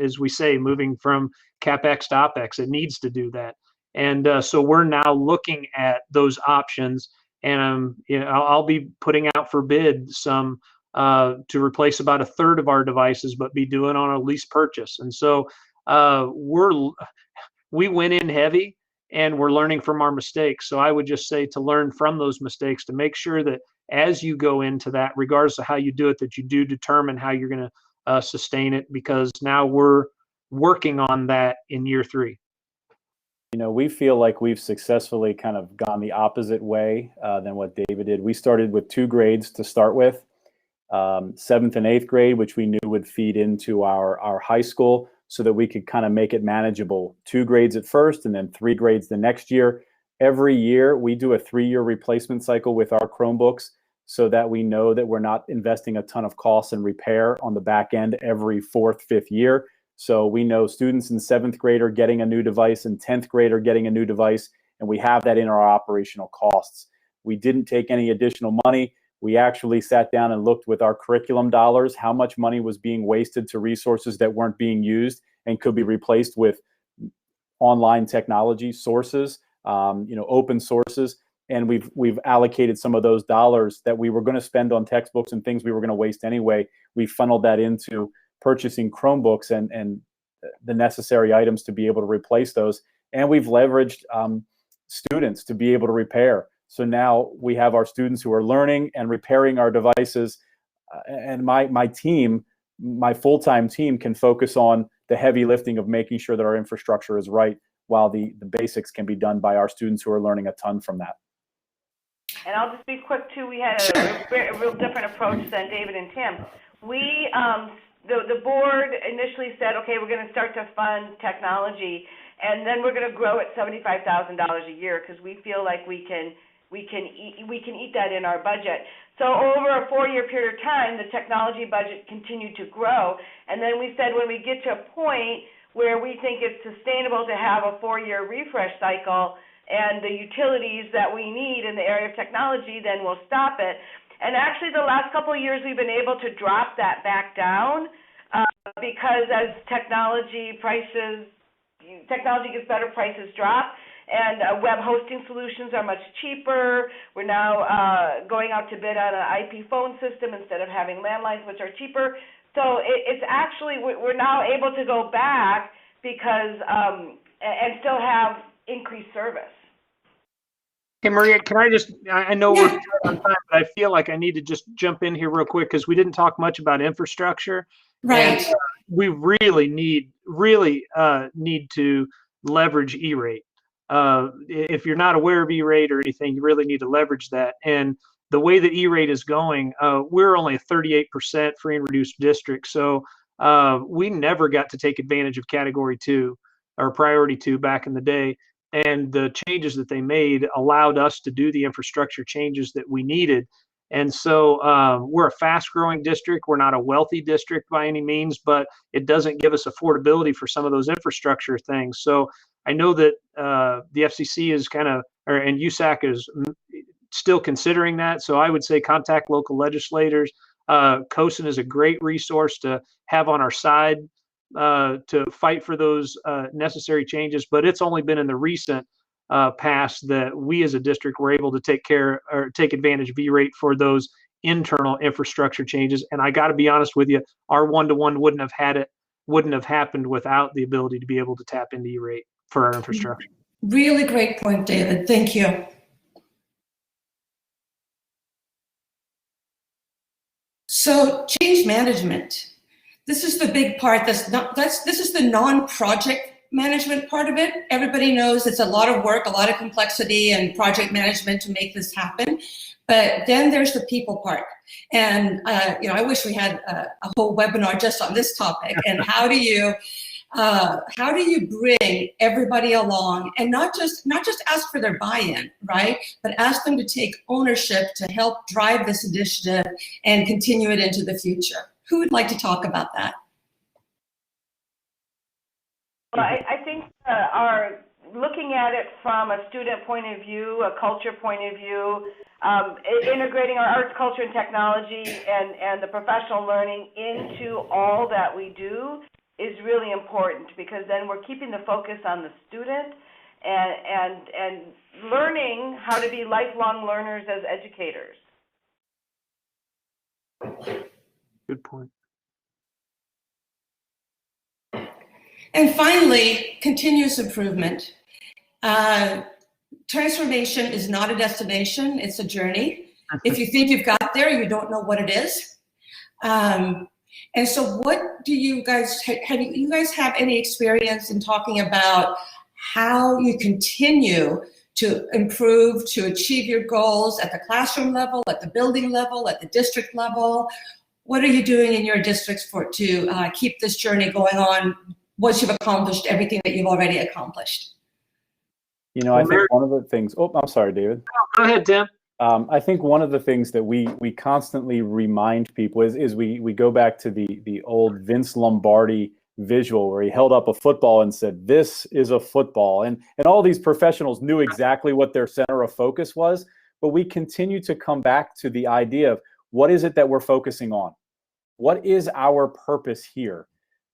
Speaker 2: as we say, moving from CapEx to OpEx. It needs to do that. And so we're now looking at those options, and I'll be putting out for bid some to replace about a third of our devices, but be doing on a lease purchase. And so we went in heavy, and we're learning from our mistakes. So I would just say to learn from those mistakes, to make sure that as you go into that, regardless of how you do it, that you do determine how you're going to sustain it, because now we're working on that in year 3.
Speaker 3: We feel like we've successfully kind of gone the opposite way than what David did. We started with 2 grades to start with, 7th and 8th grade, which we knew would feed into our high school, so that we could kind of make it manageable. 2 grades at first, and then 3 grades the next year. Every year, we do a 3-year replacement cycle with our Chromebooks, so that we know that we're not investing a ton of costs and repair on the back end every 4th, 5th year. So we know students in 7th grade are getting a new device, and 10th grade are getting a new device, and we have that in our operational costs. We didn't take any additional money. We actually sat down and looked with our curriculum dollars, how much money was being wasted to resources that weren't being used and could be replaced with online technology sources, open sources. And we've allocated some of those dollars that we were going to spend on textbooks and things we were going to waste anyway. We funneled that into purchasing Chromebooks and the necessary items to be able to replace those. And we've leveraged students to be able to repair. So now we have our students who are learning and repairing our devices. And my team, my full-time team, can focus on the heavy lifting of making sure that our infrastructure is right, while the basics can be done by our students who are learning a ton from that.
Speaker 4: And I'll just be quick too. We had a real different approach than David and Tim. We the board initially said, okay, we're going to start to fund technology, and then we're going to grow at $75,000 a year, because we feel like we can eat that in our budget. So over a 4-year period of time, the technology budget continued to grow, and then we said when we get to a point where we think it's sustainable to have a 4-year refresh cycle and the utilities that we need in the area of technology, then we'll stop it. And actually, the last couple of years, we've been able to drop that back down because as technology gets better, prices drop, and web hosting solutions are much cheaper. We're now going out to bid on an IP phone system instead of having landlines, which are cheaper. So it's actually, we're now able to go back because and still have increased service.
Speaker 2: Hey, Maria, can I know we're short on time, but I feel like I need to just jump in here real quick, because we didn't talk much about infrastructure.
Speaker 1: Right.
Speaker 2: And we really need to leverage E-rate. If you're not aware of E-rate or anything, you really need to leverage that. And the way that E-rate is going, we're only a 38% free and reduced district. So we never got to take advantage of Category 2 or Priority 2 back in the day. And the changes that they made allowed us to do the infrastructure changes that we needed. And so we're a fast growing district. We're not a wealthy district by any means, but it doesn't give us affordability for some of those infrastructure things. So I know that the FCC is and USAC is still considering that. So I would say contact local legislators. COSN is a great resource to have on our side to fight for those necessary changes, but it's only been in the recent past that we as a district were able to take advantage of E-rate for those internal infrastructure changes. And I got to be honest with you, our one-to-one wouldn't have happened without the ability to be able to tap into E-rate for our infrastructure.
Speaker 1: Really great point, David. Thank you. So change management. This is the big part. This is the non-project management part of it. Everybody knows it's a lot of work, a lot of complexity and project management to make this happen. But then there's the people part. And I wish we had a whole webinar just on this topic. And how do you bring everybody along and not just ask for their buy-in, right? But ask them to take ownership to help drive this initiative and continue it into the future. Who would like to talk about that?
Speaker 4: Well, I think looking at it from a student point of view, a culture point of view, integrating our arts, culture, and technology and the professional learning into all that we do is really important, because then we're keeping the focus on the student and learning how to be lifelong learners as educators.
Speaker 2: Good point.
Speaker 1: And finally, continuous improvement. Transformation is not a destination, it's a journey. If you think you've got there, you don't know what it is. And so what do you guys have any experience in talking about how you continue to improve, to achieve your goals at the classroom level, at the building level, at the district level? What are you doing in your districts to keep this journey going on once you've accomplished everything that you've already accomplished?
Speaker 3: You know, I think one of the things, oh, I'm sorry, David.
Speaker 2: Go ahead, Tim.
Speaker 3: I think one of the things that we constantly remind people is we go back to the old Vince Lombardi visual where he held up a football and said, "This is a football." And all these professionals knew exactly what their center of focus was, but we continue to come back to the idea of what is it that we're focusing on? What is our purpose here?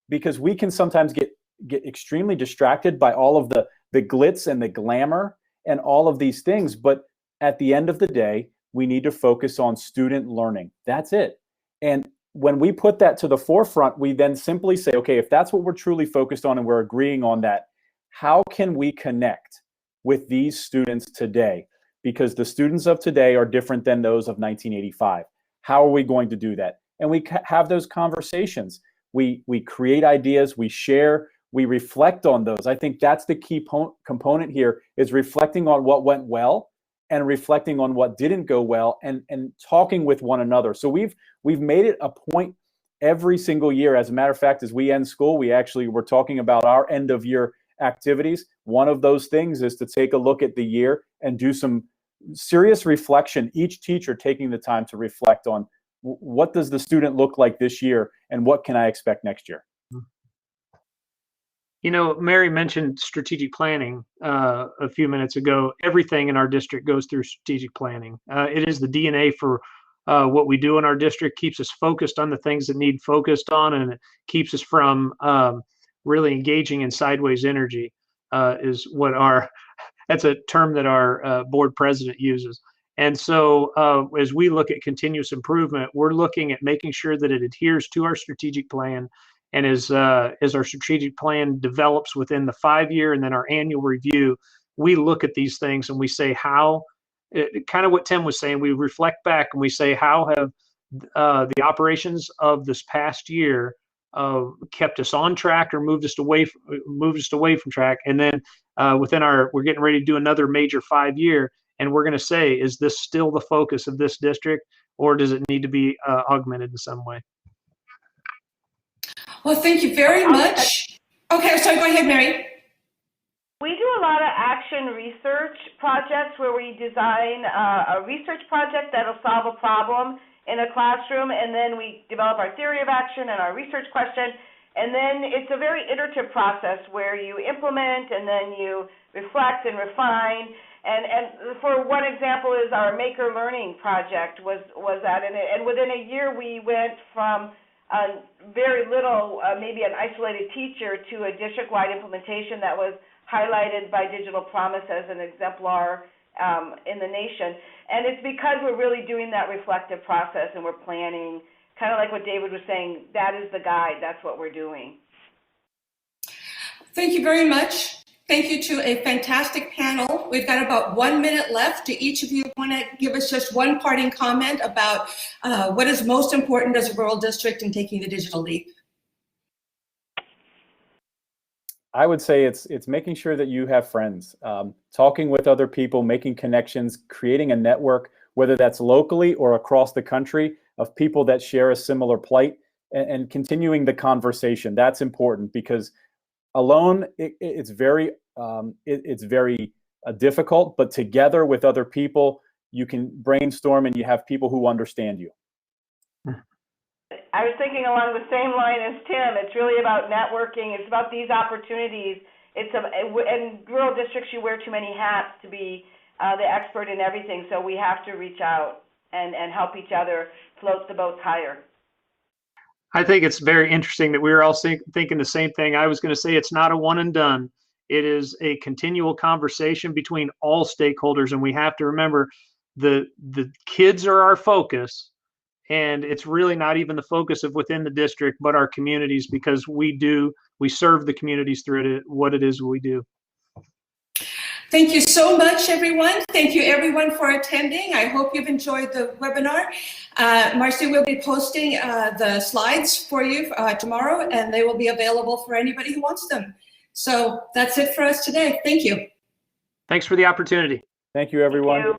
Speaker 3: Because we can sometimes get extremely distracted by all of the glitz and the glamour and all of these things, but at the end of the day, we need to focus on student learning. That's it. And when we put that to the forefront, we then simply say, okay, if that's what we're truly focused on and we're agreeing on that, how can we connect with these students today? Because the students of today are different than those of 1985. How are we going to do that? And we have those conversations. We create ideas, we share, we reflect on those. I think that's the key component here, is reflecting on what went well and reflecting on what didn't go well, and talking with one another. So we've made it a point every single year. As a matter of fact, as we end school, we're talking about our end of year activities. One of those things is to take a look at the year and do some serious reflection, each teacher taking the time to reflect on what does the student look like this year and what can I expect next year.
Speaker 2: You know, Mary mentioned strategic planning a few minutes ago. Everything in our district goes through strategic planning. It is the DNA for what we do in our district, keeps us focused on the things that need focused on, and it keeps us from really engaging in sideways energy, is what that's a term that our board president uses. And so as we look at continuous improvement, we're looking at making sure that it adheres to our strategic plan. And as our strategic plan develops within the 5-year and then our annual review, we look at these things and we say how, kind of what Tim was saying, we reflect back and we say, how have the operations of this past year kept us on track or moved us away from track? And then we're getting ready to do another major 5-year, and we're going to say, is this still the focus of this district, or does it need to be augmented in some way?
Speaker 1: Well, thank you very much. Okay, sorry, go ahead, Mary.
Speaker 4: We do a lot of action research projects where we design a research project that'll solve a problem in a classroom, and then we develop our theory of action and our research question, and then it's a very iterative process where you implement and then you reflect and refine. And for one example is our Maker Learning project was that, and within a year we went from very little, maybe an isolated teacher, to a district-wide implementation that was highlighted by Digital Promise as an exemplar in the nation. And it's because we're really doing that reflective process and we're planning, kind of like what David was saying, that is the guide, that's what we're doing.
Speaker 1: Thank you very much. Thank you to a fantastic panel. We've got about 1 minute left. Do each of you want to give us just one parting comment about what is most important as a rural district in taking the digital leap?
Speaker 3: I would say it's making sure that you have friends, talking with other people, making connections, creating a network, whether that's locally or across the country, of people that share a similar plight, and continuing the conversation. That's important, because alone it's very difficult, but together with other people, you can brainstorm and you have people who understand you.
Speaker 4: I was thinking along the same line as Tim. It's really about networking. It's about these opportunities. In rural districts, you wear too many hats to be the expert in everything, so we have to reach out and help each other float the boats higher. I
Speaker 2: think it's very interesting that we were all thinking the same thing. I was going to say it's not a one and done. It is a continual conversation between all stakeholders, and we have to remember the kids are our focus, and it's really not even the focus of within the district, but our communities, because we serve the communities through what it is we do.
Speaker 1: Thank you so much, everyone. Thank you, everyone, for attending. I hope you've enjoyed the webinar. Marcy will be posting the slides for you tomorrow, and they will be available for anybody who wants them. So that's it for us today. Thank you.
Speaker 2: Thanks for the opportunity.
Speaker 3: Thank you, everyone.
Speaker 4: Thank you.